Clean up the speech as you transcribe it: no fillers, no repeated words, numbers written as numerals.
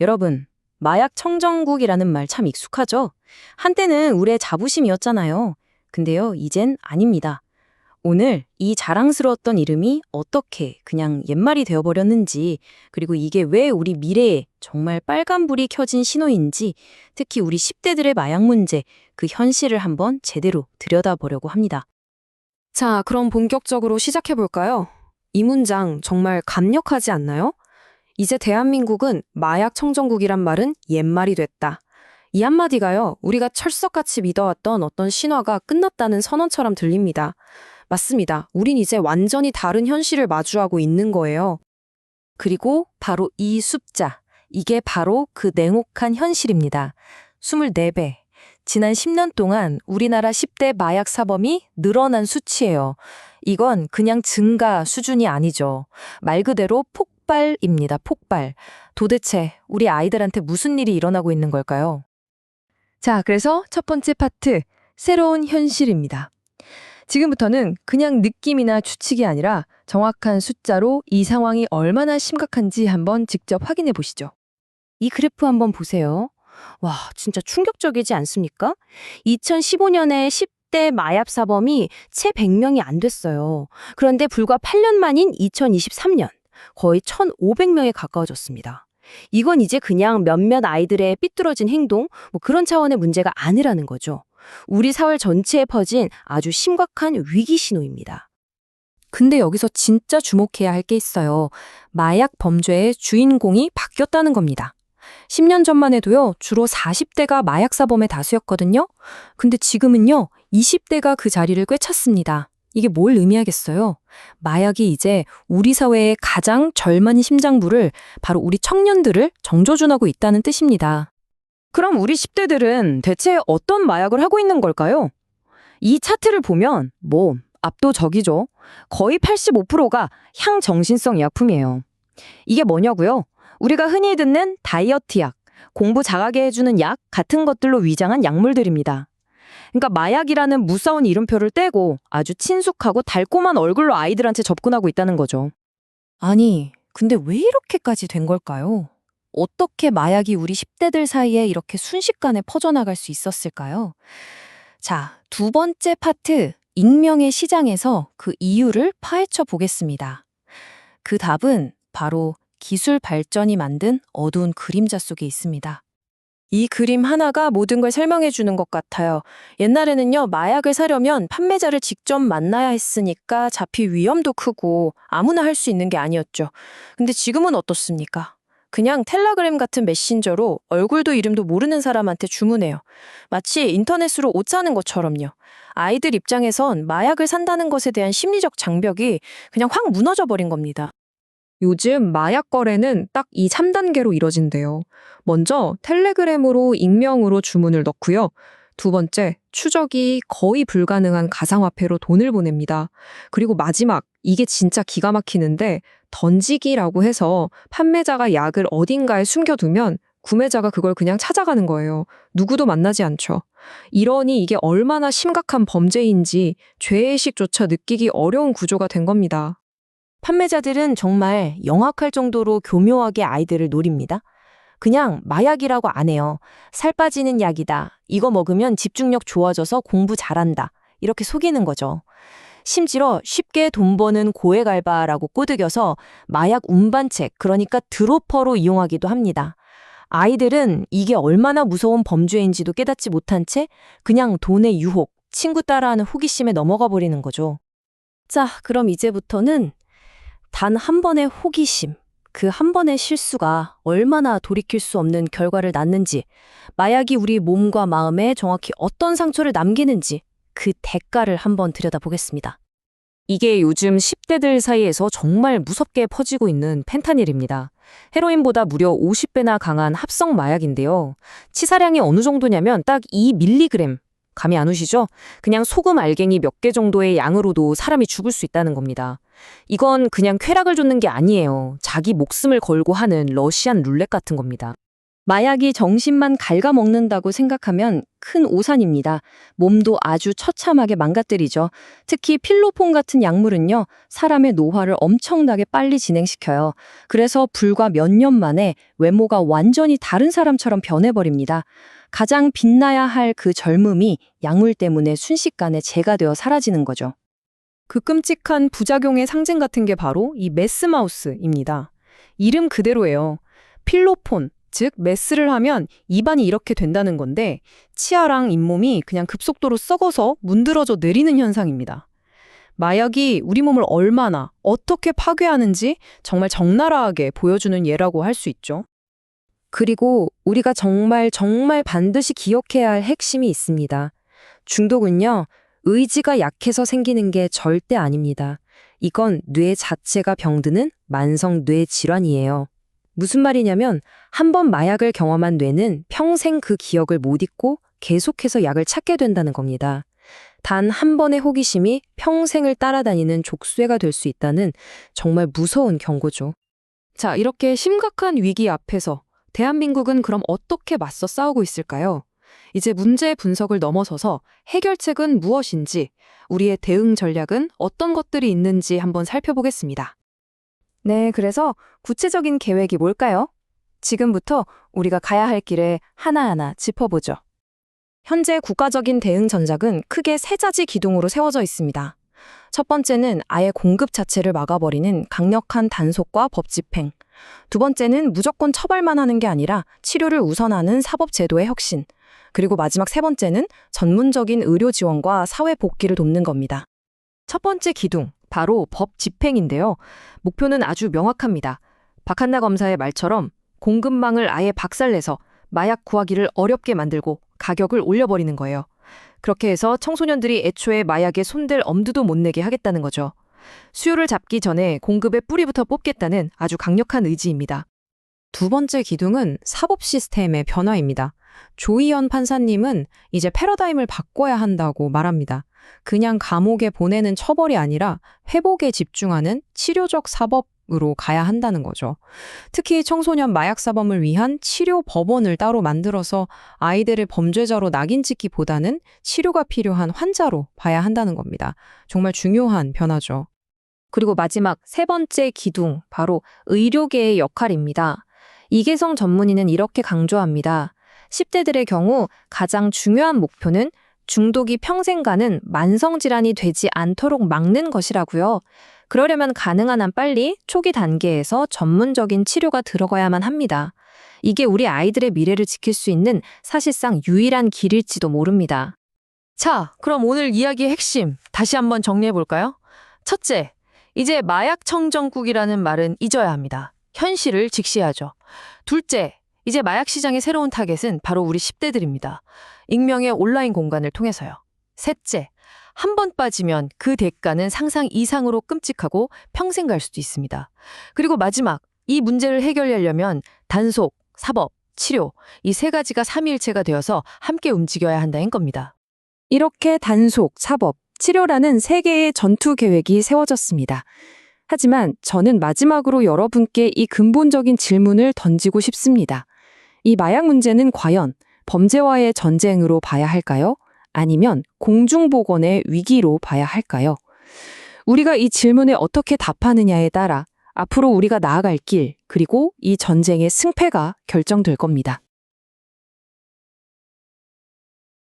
여러분, 마약 청정국이라는 말 참 익숙하죠? 한때는 우리의 자부심이었잖아요. 근데요, 이젠 아닙니다. 오늘 이 자랑스러웠던 이름이 어떻게 그냥 옛말이 되어버렸는지, 그리고 이게 왜 우리 미래에 정말 빨간불이 켜진 신호인지, 특히 우리 10대들의 마약 문제, 그 현실을 한번 제대로 들여다보려고 합니다. 자, 그럼 본격적으로 시작해볼까요? 이 문장 정말 강력하지 않나요? 이제 대한민국은 마약 청정국이란 말은 옛말이 됐다. 이 한마디가요, 우리가 철석같이 믿어왔던 어떤 신화가 끝났다는 선언처럼 들립니다. 맞습니다. 우린 이제 완전히 다른 현실을 마주하고 있는 거예요. 그리고 바로 이 숫자, 이게 바로 그 냉혹한 현실입니다. 24배. 지난 10년 동안 우리나라 10대 마약 사범이 늘어난 수치예요. 이건 그냥 증가 수준이 아니죠. 말 그대로 폭발입니다. 폭발. 도대체 우리 아이들한테 무슨 일이 일어나고 있는 걸까요? 자, 그래서 첫 번째 파트, 새로운 현실입니다. 지금부터는 그냥 느낌이나 추측이 아니라 정확한 숫자로 이 상황이 얼마나 심각한지 한번 직접 확인해 보시죠. 이 그래프 한번 보세요. 와, 진짜 충격적이지 않습니까? 2015년에 10대 마약 사범이 채 100명이 안 됐어요. 그런데 불과 8년 만인 2023년, 거의 1,500명에 가까워졌습니다. 이건 이제 그냥 몇몇 아이들의 삐뚤어진 행동, 그런 차원의 문제가 아니라는 거죠. 우리 사회 전체에 퍼진 아주 심각한 위기 신호입니다. 근데 여기서 진짜 주목해야 할 게 있어요. 마약 범죄의 주인공이 바뀌었다는 겁니다. 10년 전만 해도요, 주로 40대가 마약 사범의 다수였거든요. 근데 지금은요, 20대가 그 자리를 꿰찼습니다. 이게 뭘 의미하겠어요? 마약이 이제 우리 사회의 가장 절망 심장부를, 바로 우리 청년들을 정조준하고 있다는 뜻입니다. 그럼 우리 10대들은 대체 어떤 마약을 하고 있는 걸까요? 이 차트를 보면 압도적이죠. 거의 85%가 향정신성 약품이에요. 이게 뭐냐고요? 우리가 흔히 듣는 다이어트 약, 공부 잘하게 해주는 약 같은 것들로 위장한 약물들입니다. 그러니까 마약이라는 무서운 이름표를 떼고 아주 친숙하고 달콤한 얼굴로 아이들한테 접근하고 있다는 거죠. 아니, 근데 왜 이렇게까지 된 걸까요? 어떻게 마약이 우리 10대들 사이에 이렇게 순식간에 퍼져나갈 수 있었을까요? 자, 두 번째 파트, 익명의 시장에서 그 이유를 파헤쳐 보겠습니다. 그 답은 바로 기술 발전이 만든 어두운 그림자 속에 있습니다. 이 그림 하나가 모든 걸 설명해 주는 것 같아요. 옛날에는요, 마약을 사려면 판매자를 직접 만나야 했으니까 잡힐 위험도 크고 아무나 할 수 있는 게 아니었죠. 근데 지금은 어떻습니까? 그냥 텔레그램 같은 메신저로 얼굴도 이름도 모르는 사람한테 주문해요. 마치 인터넷으로 옷 사는 것처럼요. 아이들 입장에선 마약을 산다는 것에 대한 심리적 장벽이 그냥 확 무너져 버린 겁니다. 요즘 마약 거래는 딱 이 3단계로 이뤄진대요. 먼저 텔레그램으로 익명으로 주문을 넣고요. 두 번째, 추적이 거의 불가능한 가상화폐로 돈을 보냅니다. 그리고 마지막, 이게 진짜 기가 막히는데 던지기라고 해서 판매자가 약을 어딘가에 숨겨두면 구매자가 그걸 그냥 찾아가는 거예요. 누구도 만나지 않죠. 이러니 이게 얼마나 심각한 범죄인지 죄의식조차 느끼기 어려운 구조가 된 겁니다. 판매자들은 정말 영악할 정도로 교묘하게 아이들을 노립니다. 그냥 마약이라고 안 해요. 살 빠지는 약이다. 이거 먹으면 집중력 좋아져서 공부 잘한다. 이렇게 속이는 거죠. 심지어 쉽게 돈 버는 고액 알바라고 꼬드겨서 마약 운반책, 그러니까 드로퍼로 이용하기도 합니다. 아이들은 이게 얼마나 무서운 범죄인지도 깨닫지 못한 채 그냥 돈의 유혹, 친구 따라하는 호기심에 넘어가 버리는 거죠. 자, 그럼 이제부터는 단 한 번의 호기심, 그 한 번의 실수가 얼마나 돌이킬 수 없는 결과를 낳는지, 마약이 우리 몸과 마음에 정확히 어떤 상처를 남기는지 그 대가를 한번 들여다보겠습니다. 이게 요즘 10대들 사이에서 정말 무섭게 퍼지고 있는 펜타닐입니다. 헤로인보다 무려 50배나 강한 합성 마약인데요. 치사량이 어느 정도냐면 딱 2mg, 감이 안 오시죠? 그냥 소금 알갱이 몇 개 정도의 양으로도 사람이 죽을 수 있다는 겁니다. 이건 그냥 쾌락을 쫓는 게 아니에요. 자기 목숨을 걸고 하는 러시안 룰렛 같은 겁니다. 마약이 정신만 갉아먹는다고 생각하면 큰 오산입니다. 몸도 아주 처참하게 망가뜨리죠. 특히 필로폰 같은 약물은요, 사람의 노화를 엄청나게 빨리 진행시켜요. 그래서 불과 몇 년 만에 외모가 완전히 다른 사람처럼 변해버립니다. 가장 빛나야 할 그 젊음이 약물 때문에 순식간에 재가 되어 사라지는 거죠. 그 끔찍한 부작용의 상징 같은 게 바로 이 메스마우스입니다. 이름 그대로예요. 필로폰, 즉 메스를 하면 입안이 이렇게 된다는 건데 치아랑 잇몸이 그냥 급속도로 썩어서 문드러져 내리는 현상입니다. 마약이 우리 몸을 얼마나 어떻게 파괴하는지 정말 적나라하게 보여주는 예라고 할 수 있죠. 그리고 우리가 정말 반드시 기억해야 할 핵심이 있습니다. 중독은요, 의지가 약해서 생기는 게 절대 아닙니다. 이건 뇌 자체가 병드는 만성 뇌 질환이에요. 무슨 말이냐면 한 번 마약을 경험한 뇌는 평생 그 기억을 못 잊고 계속해서 약을 찾게 된다는 겁니다. 단 한 번의 호기심이 평생을 따라다니는 족쇄가 될 수 있다는 정말 무서운 경고죠. 자, 이렇게 심각한 위기 앞에서 대한민국은 그럼 어떻게 맞서 싸우고 있을까요? 이제 문제 분석을 넘어서서 해결책은 무엇인지, 우리의 대응 전략은 어떤 것들이 있는지 한번 살펴보겠습니다. 네, 그래서 구체적인 계획이 뭘까요? 지금부터 우리가 가야 할 길을 하나하나 짚어보죠. 현재 국가적인 대응 전략은 크게 세 가지 기둥으로 세워져 있습니다. 첫 번째는 아예 공급 자체를 막아버리는 강력한 단속과 법 집행. 두 번째는 무조건 처벌만 하는 게 아니라 치료를 우선하는 사법 제도의 혁신. 그리고 마지막 세 번째는 전문적인 의료 지원과 사회 복귀를 돕는 겁니다. 첫 번째 기둥, 바로 법 집행인데요. 목표는 아주 명확합니다. 박한나 검사의 말처럼 공급망을 아예 박살내서 마약 구하기를 어렵게 만들고 가격을 올려버리는 거예요. 그렇게 해서 청소년들이 애초에 마약에 손댈 엄두도 못 내게 하겠다는 거죠. 수요를 잡기 전에 공급의 뿌리부터 뽑겠다는 아주 강력한 의지입니다. 두 번째 기둥은 사법 시스템의 변화입니다. 조희연 판사님은 이제 패러다임을 바꿔야 한다고 말합니다. 그냥 감옥에 보내는 처벌이 아니라 회복에 집중하는 치료적 사법으로 가야 한다는 거죠. 특히 청소년 마약 사범을 위한 치료 법원을 따로 만들어서 아이들을 범죄자로 낙인 찍기보다는 치료가 필요한 환자로 봐야 한다는 겁니다. 정말 중요한 변화죠. 그리고 마지막 세 번째 기둥, 바로 의료계의 역할입니다. 이계성 전문의는 이렇게 강조합니다. 10대들의 경우 가장 중요한 목표는 중독이 평생 가는 만성질환이 되지 않도록 막는 것이라고요. 그러려면 가능한 한 빨리 초기 단계에서 전문적인 치료가 들어가야만 합니다. 이게 우리 아이들의 미래를 지킬 수 있는 사실상 유일한 길일지도 모릅니다. 자, 그럼 오늘 이야기의 핵심 다시 한번 정리해볼까요? 첫째, 이제 마약 청정국이라는 말은 잊어야 합니다. 현실을 직시하죠. 둘째, 이제 마약 시장의 새로운 타겟은 바로 우리 10대들입니다. 익명의 온라인 공간을 통해서요. 셋째, 한 번 빠지면 그 대가는 상상 이상으로 끔찍하고 평생 갈 수도 있습니다. 그리고 마지막, 이 문제를 해결하려면 단속, 사법, 치료, 이 세 가지가 삼위일체가 되어서 함께 움직여야 한다는 겁니다. 이렇게 단속, 사법, 치료라는 세 개의 전투 계획이 세워졌습니다. 하지만 저는 마지막으로 여러분께 이 근본적인 질문을 던지고 싶습니다. 이 마약 문제는 과연 범죄와의 전쟁으로 봐야 할까요? 아니면 공중보건의 위기로 봐야 할까요? 우리가 이 질문에 어떻게 답하느냐에 따라 앞으로 우리가 나아갈 길, 그리고 이 전쟁의 승패가 결정될 겁니다.